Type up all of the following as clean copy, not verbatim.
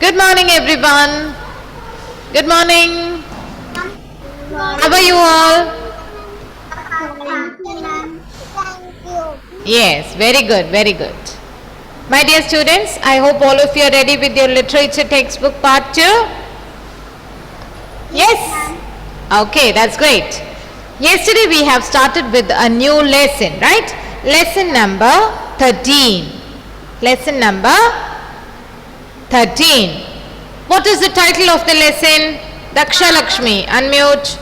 Good morning, everyone. Good morning. How are you all? Thank you. Yes, very good, very good. My dear students, I hope all of you are ready with your literature textbook part 2. Yes? Okay, that's great. Yesterday we have started with a new lesson, right? Lesson number 13. Lesson number 13. What is the title of the lesson? Daksha Lakshmi, unmute.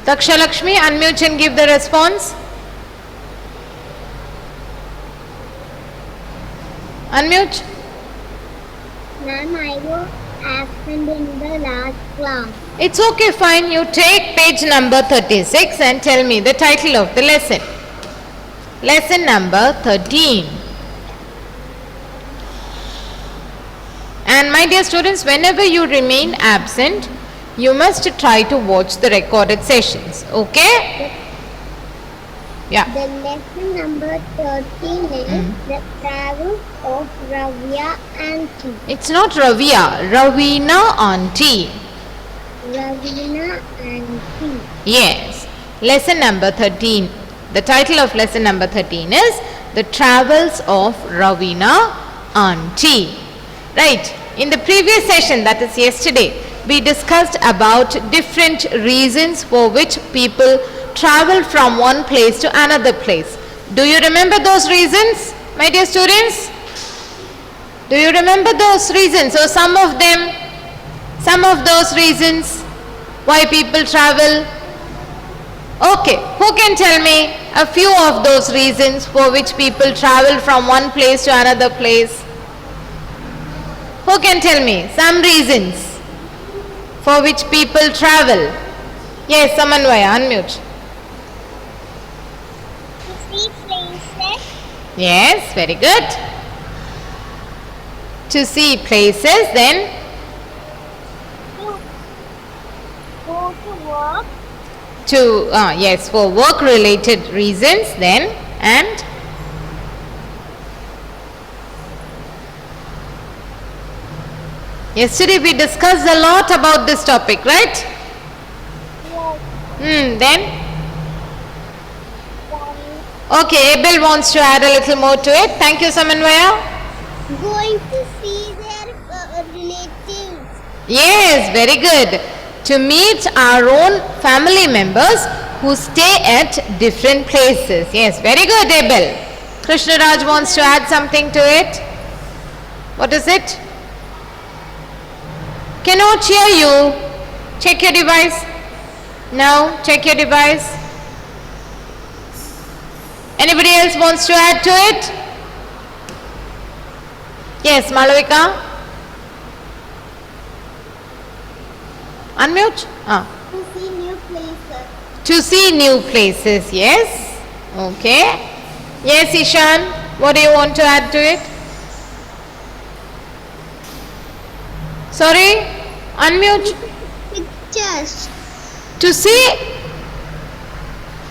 Daksha Lakshmi, unmute and give the response. Unmute. Ma'am, I was absent in the last class. It's okay, fine. You take page number 36 and tell me the title of the lesson. Lesson number 13. And my dear students, whenever you remain absent, you must try to watch the recorded sessions. Okay? Yeah. The lesson number 13 is The Travels of Ravia Auntie. It's not Ravia, Ravina Auntie. Ravina Auntie. Yes. Lesson number 13. The title of lesson number 13 is The Travels of Ravina Auntie. Right. In the previous session, that is yesterday, we discussed about different reasons for which people travel from one place to another place. Do you remember those reasons, my dear students? Do you remember those reasons or some of them? Some of those reasons why people travel? Okay, who can tell me a few of those reasons for which people travel from one place to another place? Who can tell me some reasons for which people travel? Yes, Samanvaya, unmute. To see places. Yes, very good. To see places, then To go to work. to, yes, for work related reasons, then, and yesterday we discussed a lot about this topic, right? Yes. Then, okay, Abel wants to add a little more to it. Thank you, Samanvaya. Going to see their relatives. Yes, very good. To meet our own family members who stay at different places. Yes, very good, Abel. Krishna Raj wants to add something to it. What is it? Cannot hear you. Check your device. No, check your device. Anybody else wants to add to it? Yes, Malavika. Unmute. To see new places. To see new places, yes. Okay. Yes, Ishan, what do you want to add to it? Sorry? Unmute. Pictures. To see?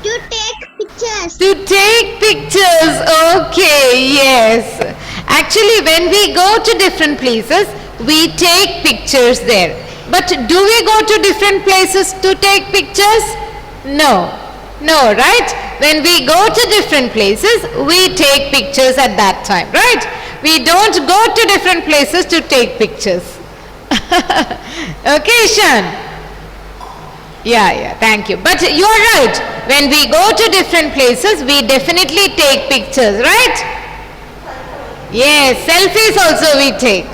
To take pictures. To take pictures. Okay, yes. Actually, when we go to different places, we take pictures there. But do we go to different places to take pictures? No. No, right? When we go to different places, we take pictures at that time, right? We don't go to different places to take pictures. Okay, Ishan? Yeah, thank you. But you are right. When we go to different places, we definitely take pictures, right? Yes, selfies also we take.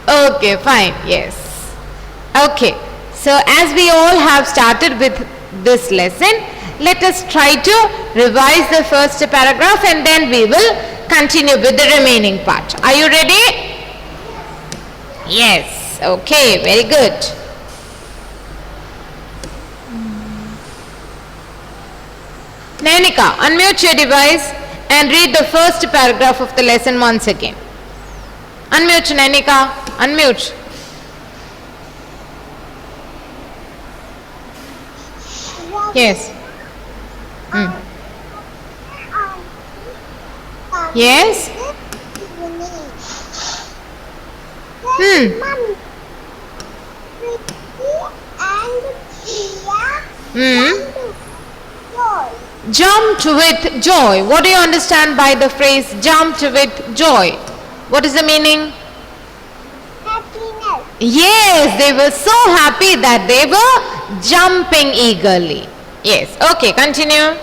Okay, fine, yes. Okay, so as we all have started with this lesson, let us try to revise the first paragraph and then we will continue with the remaining part. Are you ready? Yes, okay, very good. Nainika, unmute your device and read the first paragraph of the lesson once again. Unmute, Nainika, unmute. Yes. Yes. Mummy, Priti and Priya Jumped with joy. What do you understand by the phrase jumped with joy? What is the meaning? happiness. Yes, they were so happy that they were jumping eagerly. Yes, okay, continue.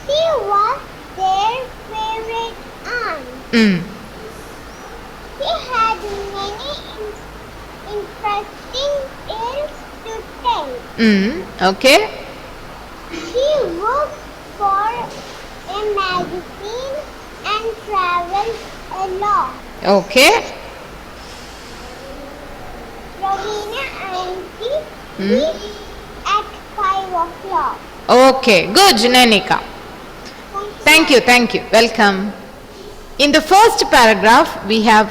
She was their favorite aunt. Mm. She had many interesting tales to tell. Okay. She worked for a magazine and traveled a lot. Okay. Ravina auntie reached at 5 o'clock. Okay, good, Nanika. Thank you, welcome. In the first paragraph, we have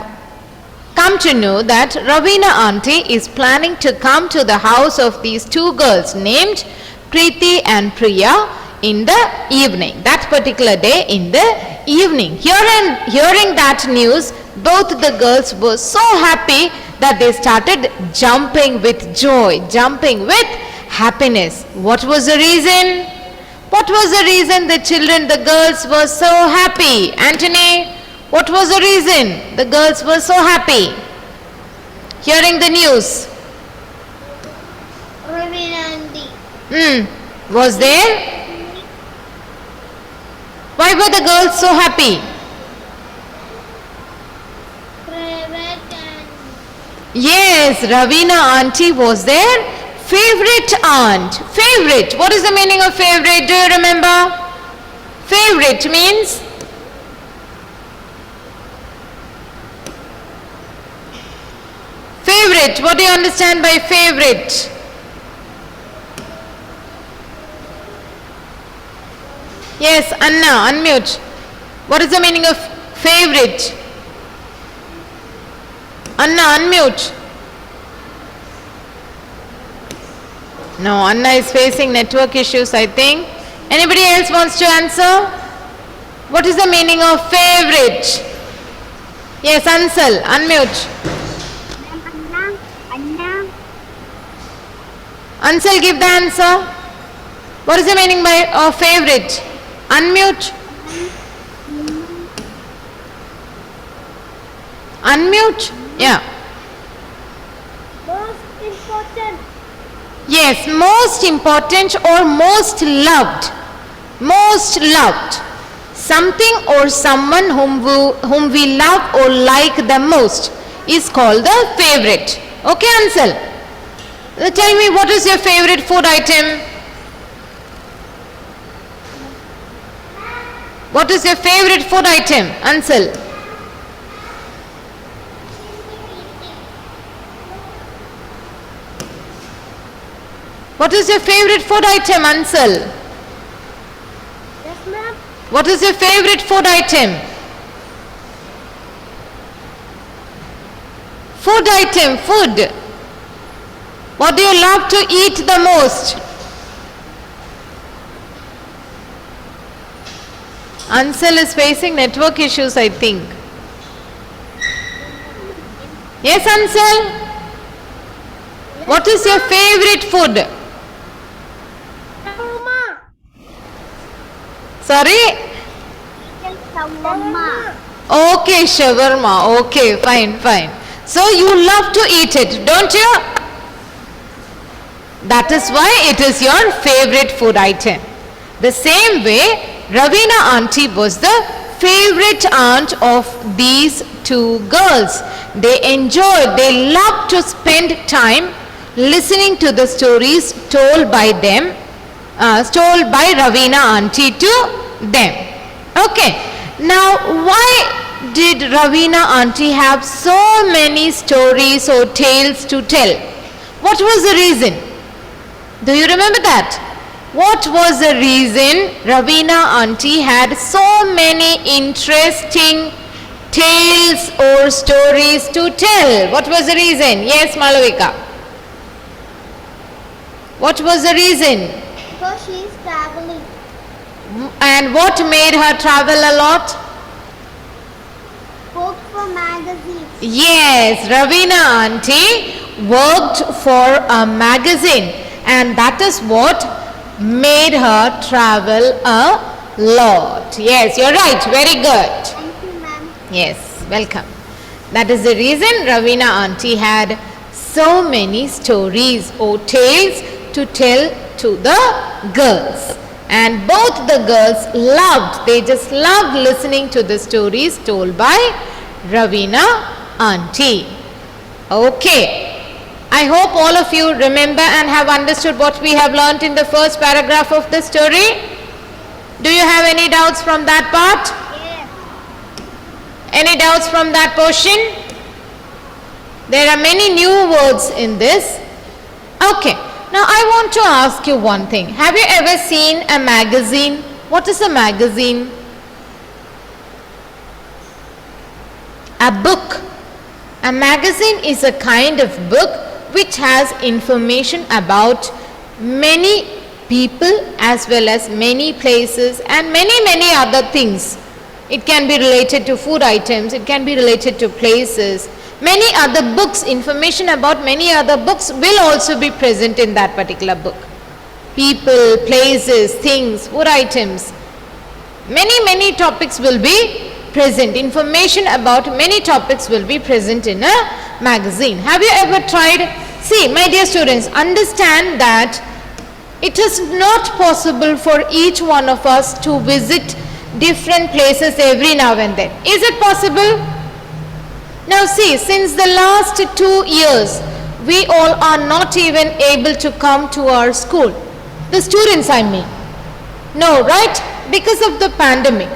come to know that Ravina auntie is planning to come to the house of these two girls named Preeti and Priya in the evening, that particular day in the evening. Hearing that news, both the girls were so happy that they started jumping with joy, jumping with happiness. What was the reason? What was the reason the children, the girls were so happy? Anthony, what was the reason the girls were so happy? Hearing the news. Ravina auntie. Was there? Why were the girls so happy? Favorite aunt. Yes, Ravina auntie was their favorite aunt. Favorite. What is the meaning of favorite? Do you remember? Favorite means? Favorite. What do you understand by favorite? Yes, Anna, unmute. What is the meaning of favorite? Anna, unmute. No, Anna is facing network issues, I think. Anybody else wants to answer? What is the meaning of favorite? Yes, Ansel, unmute. Anna. Ansel, give the answer. What is the meaning of favorite? Unmute. Unmute. Yeah. Most important. Yes, most important or most loved. Most loved. Something or someone whom we love or like the most is called the favorite. Okay, Ansel? Tell me, what is your favorite food item? What is your favorite food item, Ansel? What is your favorite food item, Ansel? Yes, ma'am. What is your favorite food item? Food item, food. What do you love to eat the most? Ansel is facing network issues, I think. Yes, Ansel? What is your favorite food? Shawarma. Sorry? Shawarma. Okay, shawarma. Okay, fine. So you love to eat it, don't you? That is why it is your favorite food item. The same way, Ravina auntie was the favorite aunt of these two girls. They loved to spend time listening to the stories told by Ravina auntie to them. Okay, now why did Ravina auntie have so many stories or tales to tell? What was the reason? Do you remember that? What was the reason Ravina auntie had so many interesting tales or stories to tell? What was the reason? Yes, Malavika. What was the reason? Because she is traveling. And what made her travel a lot? magazine. Yes, Ravina auntie worked for a magazine, and that is what made her travel a lot. Yes, you're right. Very good. Thank you, ma'am. Yes, welcome. That is the reason Ravina auntie had so many stories or tales to tell to the girls. And both the girls they just loved listening to the stories told by Ravina auntie. Okay. I hope all of you remember and have understood what we have learnt in the first paragraph of the story. Do you have any doubts from that part? Yes. Any doubts from that portion? There are many new words in this. Okay. Now I want to ask you one thing. Have you ever seen a magazine? What is a magazine? A book. A magazine is a kind of book which has information about many people as well as many places and many other things. It can be related to food items, it can be related to places. Many other books, information about many other books will also be present in that particular book. People, places, things, food items. Many topics will be present. Information about many topics will be present in a magazine. Have you ever tried? See, my dear students, understand that it is not possible for each one of us to visit different places every now and then. Is it possible? Now see, since the last 2 years, we all are not even able to come to our school. The students, I mean. No, right? Because of the pandemic.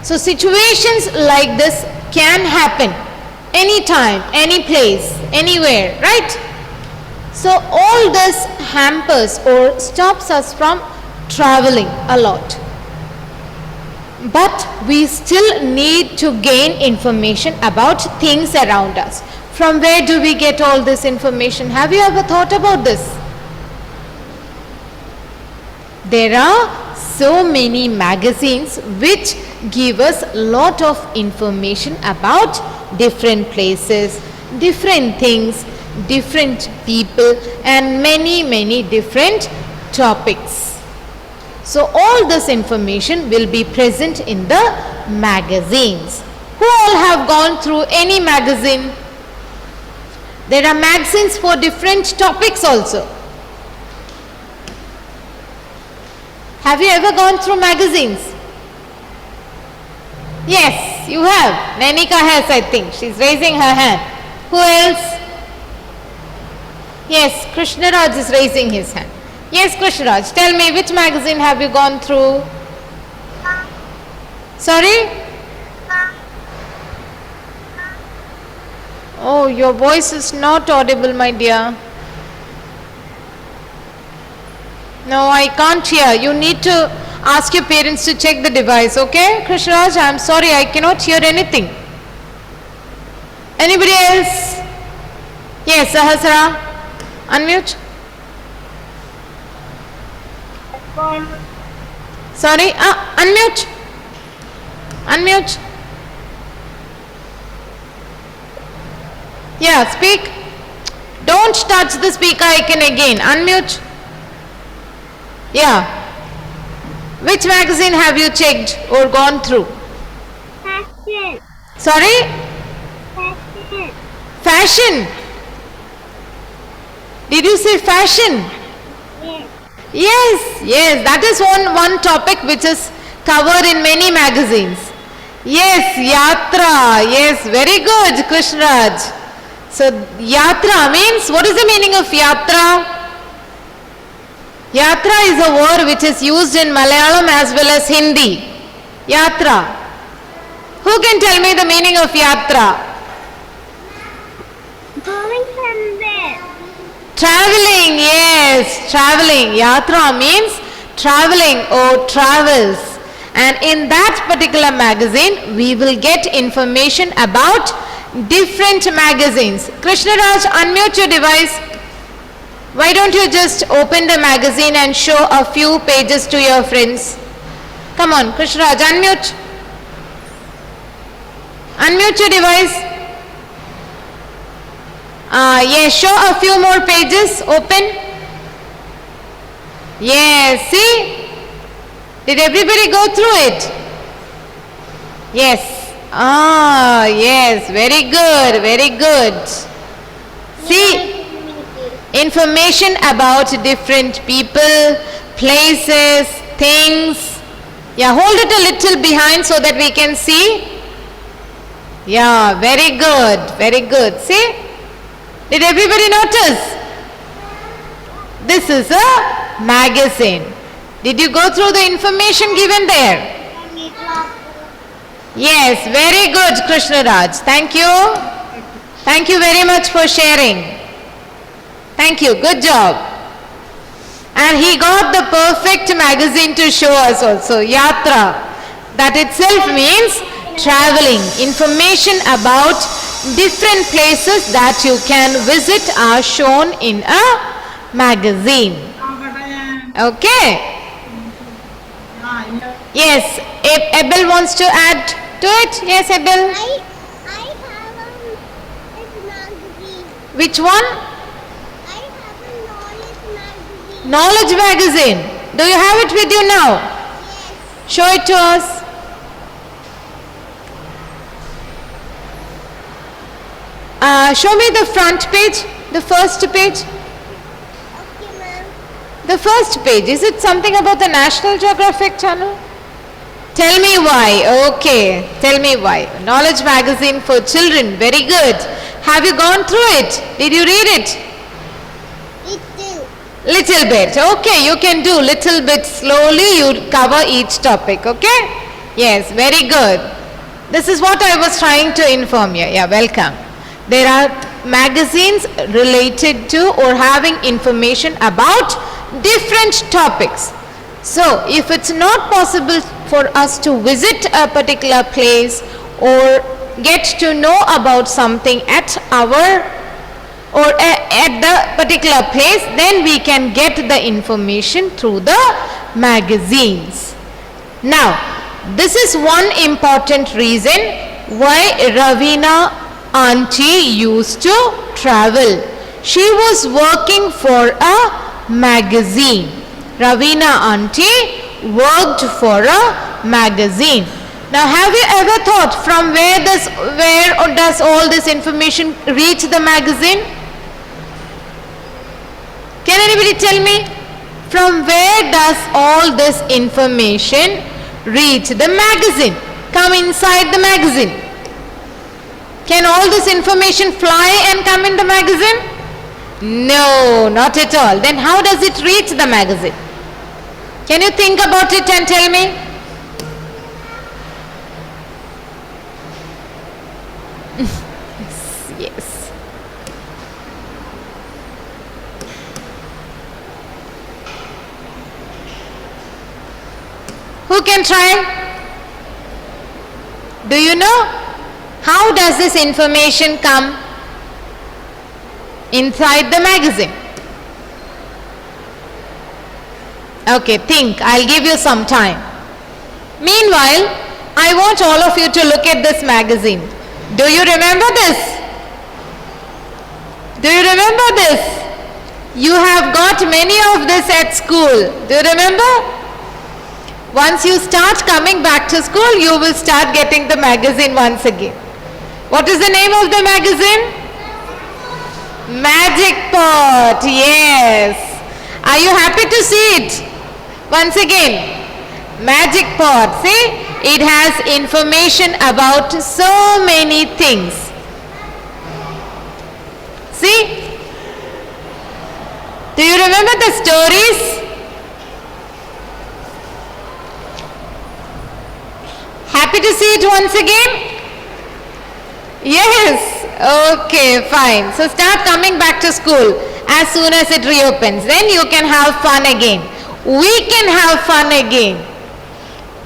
So situations like this can happen anytime, any place, anywhere, right? So all this hampers or stops us from traveling a lot. But we still need to gain information about things around us. From where do we get all this information? Have you ever thought about this? There are so many magazines which give us a lot of information about different places, different things, different people and many different topics. So all this information will be present in the magazines. Who all have gone through any magazine? There are magazines for different topics also. Have you ever gone through magazines? Yes, you have. Nanika has, I think. She's raising her hand. Who else? Yes, Krishnaraj is raising his hand. Yes, Krishnaraj, tell me, which magazine have you gone through? Sorry? Oh, your voice is not audible, my dear. No, I can't hear. You need to ask your parents to check the device, okay? Krishnaraj, I'm sorry, I cannot hear anything. Anybody else? Yes, Sahasra, unmute. Sorry, unmute. Unmute. Yeah, speak. Don't touch the speaker icon again. Unmute. Yeah. Which magazine have you checked or gone through? Fashion. Sorry? Fashion. Fashion. Did you say fashion? Yes. Yes, that is one topic which is covered in many magazines. Yes, yatra. Yes, very good, Krishnaraj. So, yatra means, what is the meaning of yatra? Yatra is a word which is used in Malayalam as well as Hindi. Yatra. Who can tell me the meaning of yatra? Going somewhere. Traveling, yes, traveling. Yatra means traveling or travels. And in that particular magazine, we will get information about different magazines. Krishnaraj, unmute your device. Why don't you just open the magazine and show a few pages to your friends? Come on, Krishnaraj, unmute. Unmute your device. Yes, show a few more pages. Open. Yes, see? Did everybody go through it? Yes. Yes, very good, very good. See, information about different people, places, things. Yeah, hold it a little behind so that we can see. Yeah, very good, very good. See? Did everybody notice? This is a magazine. Did you go through the information given there? Yes, very good, Krishna Raj. Thank you. Thank you very much for sharing. Thank you. Good job. And he got the perfect magazine to show us also. Yatra. That itself means traveling. Information about different places that you can visit are shown in a magazine. Okay. Yes. Abel wants to add to it. Yes, Abel. I have a magazine. Which one? I have a knowledge magazine. Knowledge magazine. Do you have it with you now? Yes. Show it to us. Show me the front page, the first page. Okay, ma'am. The first page. Is it something about the National Geographic Channel? Tell me why. Okay. Tell me why. Knowledge magazine for children. Very good. Have you gone through it? Did you read it? Little. Little bit. Okay. You can do little bit slowly. You cover each topic. Okay. Yes. Very good. This is what I was trying to inform you. Yeah. Welcome. There are magazines related to or having information about different topics. So, if it's not possible for us to visit a particular place or get to know about something at our or at the particular place, then we can get the information through the magazines. Now, this is one important reason why Ravina auntie used to travel. She was working for a magazine. Ravina auntie worked for a magazine. Now, have you ever thought from where does all this information reach the magazine? Can anybody tell me? From where does all this information reach the magazine? Come inside the magazine. Can all this information fly and come in the magazine? No, not at all. Then how does it reach the magazine? Can you think about it and tell me? Yes. Who can try? Do you know? How does this information come inside the magazine? Okay, think. I'll give you some time. Meanwhile, I want all of you to look at this magazine. Do you remember this? Do you remember this? You have got many of this at school. Do you remember? Once you start coming back to school, you will start getting the magazine once again. What is the name of the magazine? Magic Pot. Yes. Are you happy to see it? Once again, Magic Pot. See, it has information about so many things. See? Do you remember the stories? Happy to see it once again? Yes. Okay, fine. So start coming back to school as soon as it reopens. Then you can have fun again. We can have fun again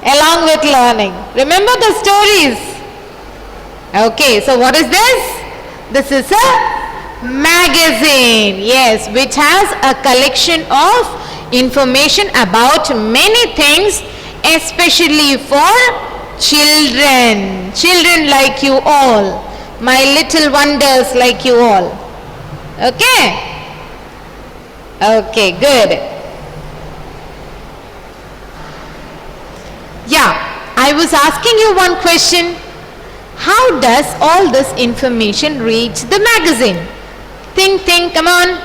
along with learning. Remember the stories? Okay, so what is this? This is a magazine. Yes, which has a collection of information about many things, especially for Children. Children like you all. My little wonders like you all. Okay? Okay, good. Yeah, I was asking you one question. How does all this information reach the magazine? Think, come on.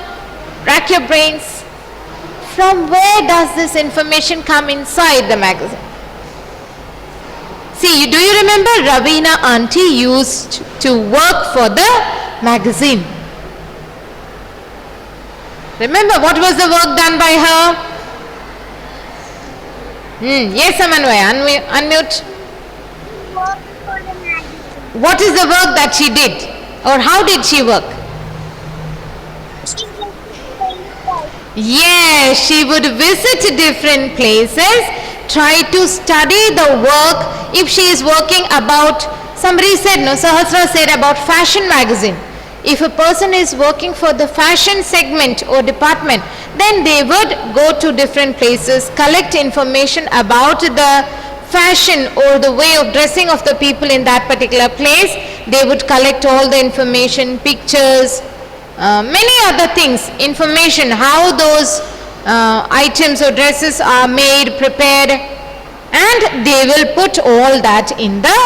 Rack your brains. From where does this information come inside the magazine? See, do you remember Ravina auntie used to work for the magazine? Remember what was the work done by her? Yes, Amanvay, unmute. Work for the magazine. What is the work that she did? Or how did she work? She was Yes, she would visit different places, try to study the work. If she is working about, somebody said, no, Sahasra said about fashion magazine. If a person is working for the fashion segment or department, then they would go to different places, collect information about the fashion or the way of dressing of the people in that particular place. They would collect all the information, pictures, many other things, information, how those items or dresses are made, prepared, and they will put all that in the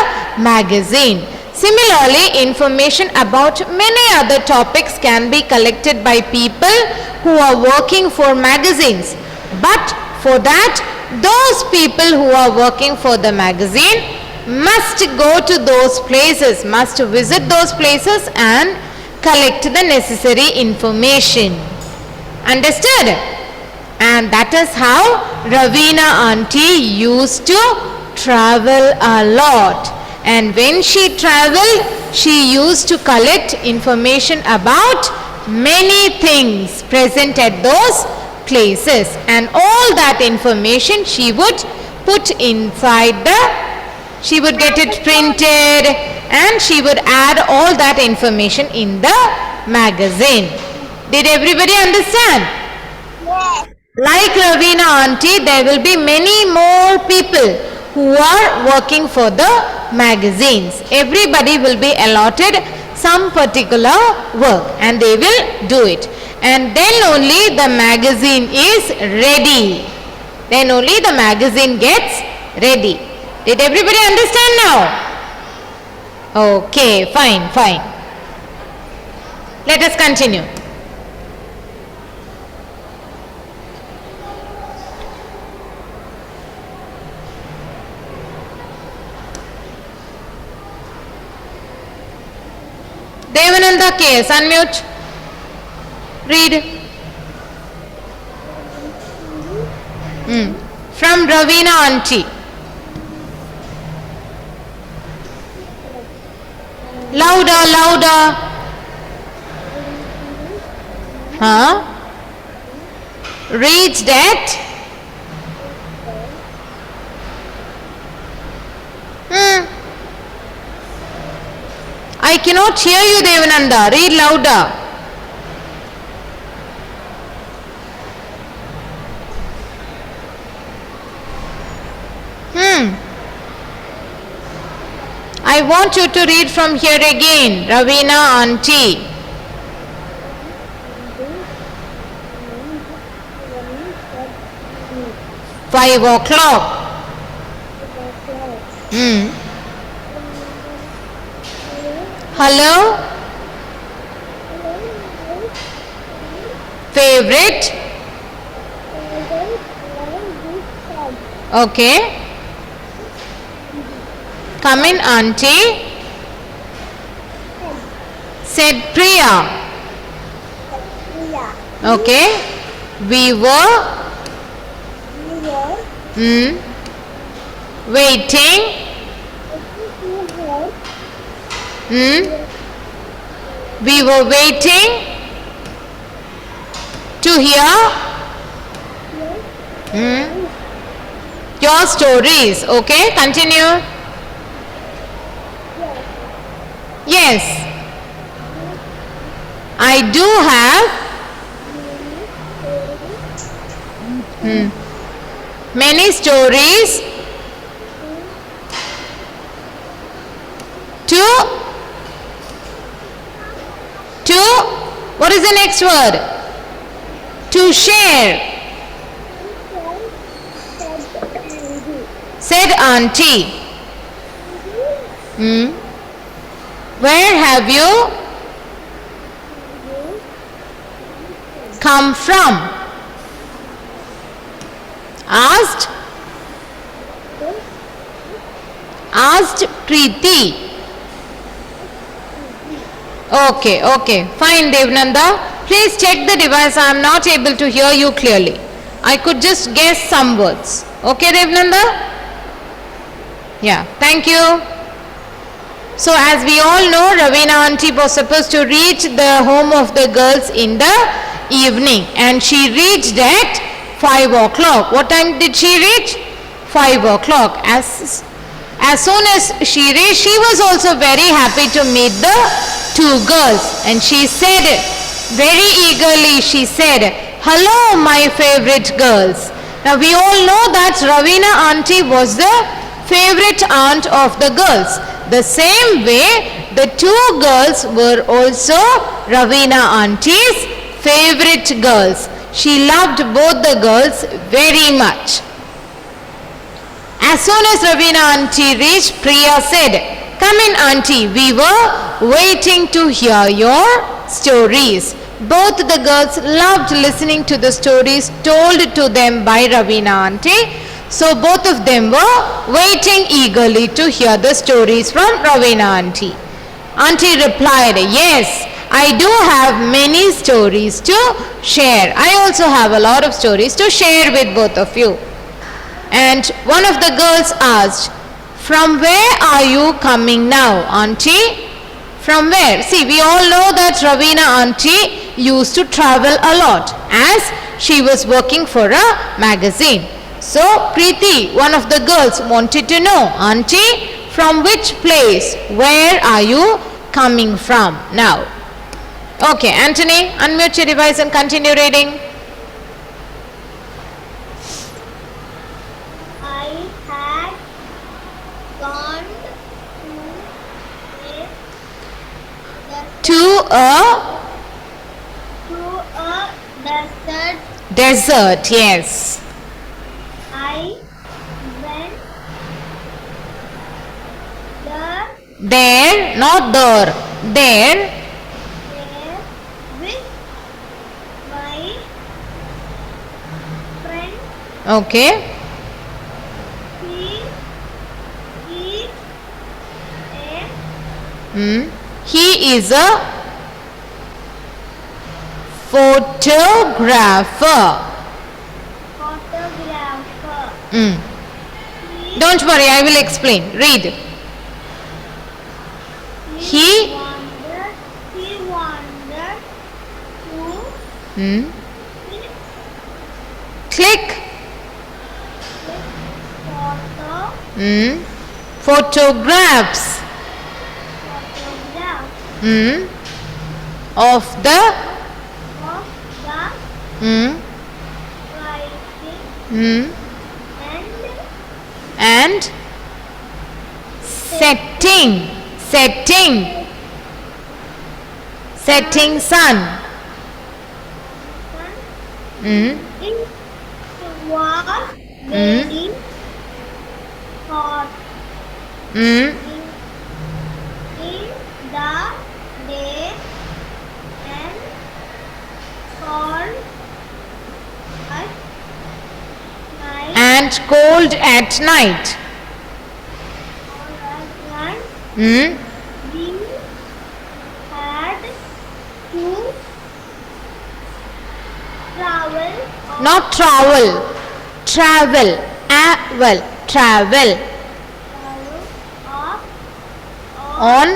magazine. Similarly, information about many other topics can be collected by people who are working for magazines. But for that, those people who are working for the magazine must go to those places, must visit those places and collect the necessary information. Understood? And that is how Ravina auntie used to travel a lot. And when she traveled, she used to collect information about many things present at those places. And all that information she would put inside she would get it printed and she would add all that information in the magazine. Did everybody understand? Yes. Like Ravina auntie, there will be many more people who are working for the magazines. Everybody will be allotted some particular work and they will do it. And then only the magazine is ready. Then only the magazine gets ready. Did everybody understand now? Okay, fine. Let us continue. Devananda KS, unmute. Read. From Ravina auntie. Louder. Reached at I cannot hear you, Devananda. Read louder. I want you to read from here again. Ravina auntie. Five o'clock. Hello? Favorite? Okay. Come in, auntie. Said Priya. Okay. We were waiting. We were waiting to hear your stories. Okay, continue. Yes, I do have many stories the next word? To share. Said auntie. Where have you come from? Asked Preeti. Okay, fine Devnanda. Please check the device. I am not able to hear you clearly. I could just guess some words. Okay Devnanda? Yeah, thank you. So as we all know, Ravina auntie was supposed to reach the home of the girls in the evening, and she reached at 5 o'clock. What time did she reach? 5 o'clock. As soon as she reached, she was also very happy to meet the two girls, and she said very eagerly, she said, "Hello my favorite girls." Now we all know that Ravina auntie was the favorite aunt of the girls. The same way, the two girls were also Ravina auntie's favorite girls. She loved both the girls very much. As soon as Ravina auntie reached, Priya said, "Come in auntie, we were waiting to hear your stories." Both the girls loved listening to the stories told to them by Ravina auntie. So both of them were waiting eagerly to hear the stories from Ravina auntie. Auntie replied, "Yes, I do have many stories to share. I also have a lot of stories to share with both of you." And one of the girls asked, "From where are you coming now, auntie?" From where? See, we all know that Ravina auntie used to travel a lot as she was working for a magazine. So Preeti, one of the girls, wanted to know, "Auntie, from which place? Where are you coming from now?" Okay, Anthony, unmute your device and continue reading. I had gone To a desert, yes. I went There, not there, there. there with my friend. Okay. He He is a photographer. Don't worry, I will explain. Read. He wandered to click photographs of the writing and setting sun. It was very hot in the day and cold at night. We had to travel Not travel. Travel. Travel. On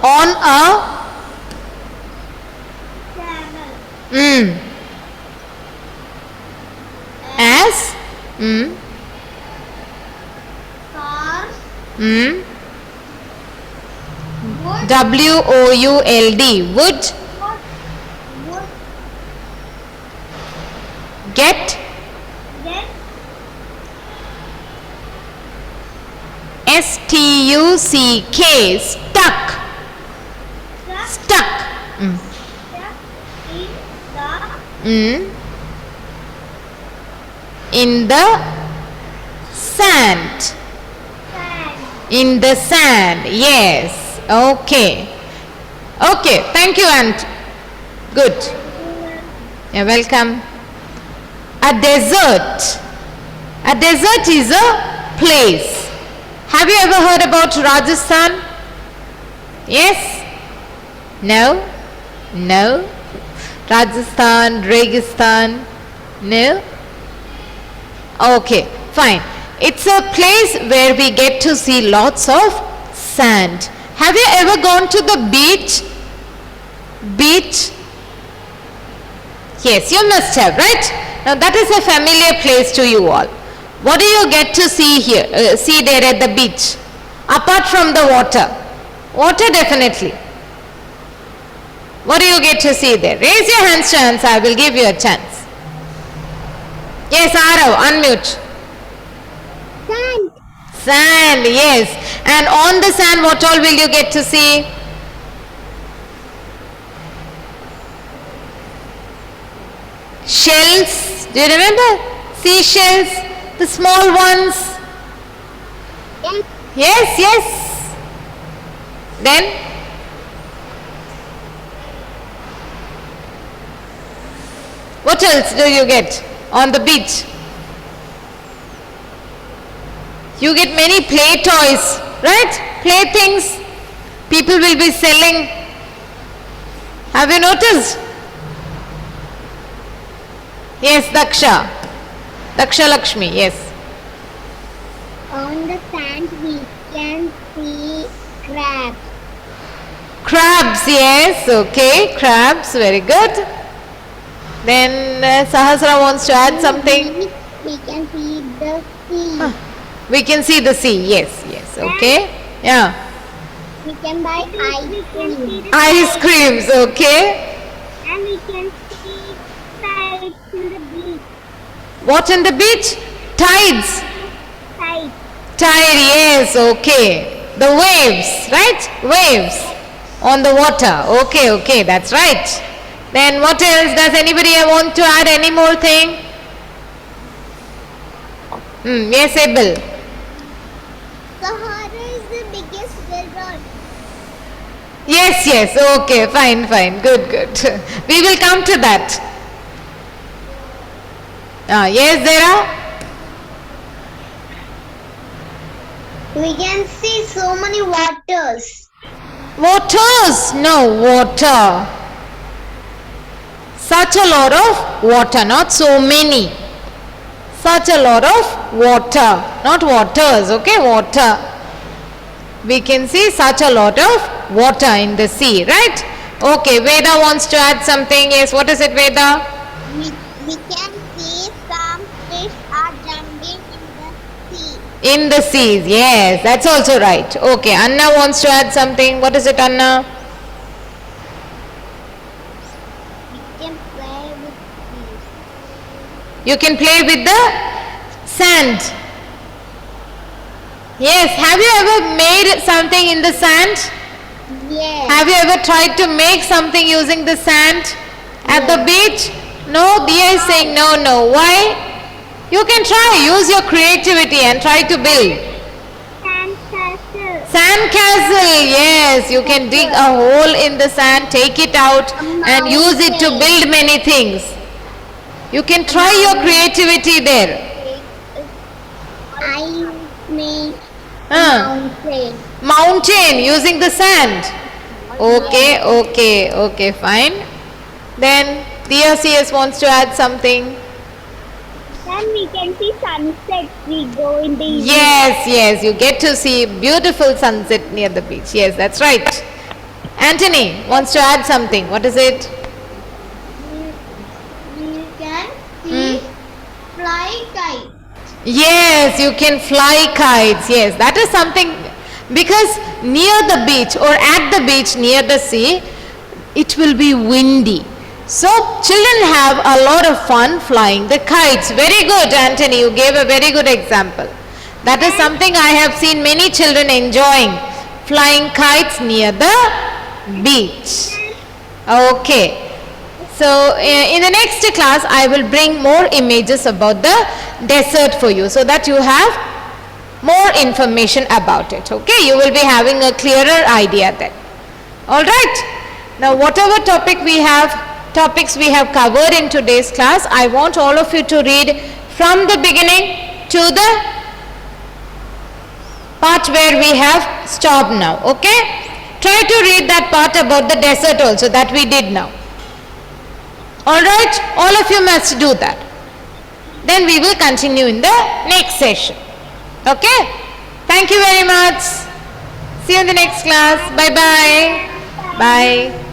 on a camel as cars would WOULD would get STUCK stuck. Stuck. Mm. Mm. In the sand. In the sand. Yes. Okay. Okay. Thank you, Aunt. Good. You're welcome. A desert. A desert is a place. Have you ever heard about Rajasthan? Yes? No? No? Rajasthan, Registan? No? Okay, fine. It's a place where we get to see lots of sand. Have you ever gone to the beach? Beach? Yes, you must have, right? Now that is a familiar place to you all. What do you get to see here, see there at the beach? Apart from the water. Water definitely. What do you get to see there? Raise your hands to answer. I will give you a chance. Yes, Arav, unmute. Sand. Sand, yes. And on the sand, what all will you get to see? Shells. Do you remember? Seashells, the small ones. Yes. Yes, yes. Then? What else do you get on the beach? You get many play toys, right? Playthings. People will be selling. Have you noticed? Yes, Daksha. Daksha Lakshmi, yes. On the sand we can see crabs. Crabs, yes, okay. Crabs, very good. Then Sahasra wants to add something. We can see the sea. We can see the sea, yes, yes, okay. Yeah. We can buy ice cream. Ice creams, okay. And we can see tides in the beach. What in the beach? Tides. Tides. Tide, yes, okay. The waves, right? Waves on the water. Okay, okay, that's right. Then what else? Does anybody want to add any more thing? Yes, Abel. Sahara is the biggest desert. Yes, yes, okay, fine, fine, good, good. We will come to that. Yes, Zara? We can see so many waters. Waters? No, water. Such a lot of water, not so many. Such a lot of water, not waters, okay, water. We can see such a lot of water in the sea, right? Okay, Veda wants to add something. Yes, what is it, Veda? We can see some fish are jumping in the sea. In the seas, yes, that's also right. Okay, Anna wants to add something. What is it, Anna? We can play with fish. You can play with the sand. Yes, have you ever made something in the sand? Yes. Have you ever tried to make something using the sand at the beach? No, Dia is saying no, no. Why? You can try, use your creativity and try to build. Sandcastle. Sandcastle, yes, you can dig a hole in the sand, take it out and use it to build many things. You can try your creativity there. I made Huh. mountain. Mountain using the sand. Okay, okay, okay, fine. Then Dia CS wants to add something. Then we can see sunset. We go in the evening. Yes, yes, you get to see beautiful sunset near the beach. Yes, that's right. Anthony wants to add something. What is it? We can see fly kite. Yes, you can fly kites. Yes, that is something because near the beach or at the beach near the sea, it will be windy. So children have a lot of fun flying the kites. Very good, Anthony. You gave a very good example. That is something I have seen many children enjoying, flying kites near the beach. Okay. So in the next class I will bring more images about the desert for you so that you have more information about it. Okay, you will be having a clearer idea then. All right. Now whatever topics we have covered in today's class, I want all of you to read from the beginning to the part where we have stopped now. Okay, try to read that part about the desert also that we did now. All right, all of you must do that. Then we will continue in the next session. Okay, thank you very much. See you in the next class. Bye bye. Bye.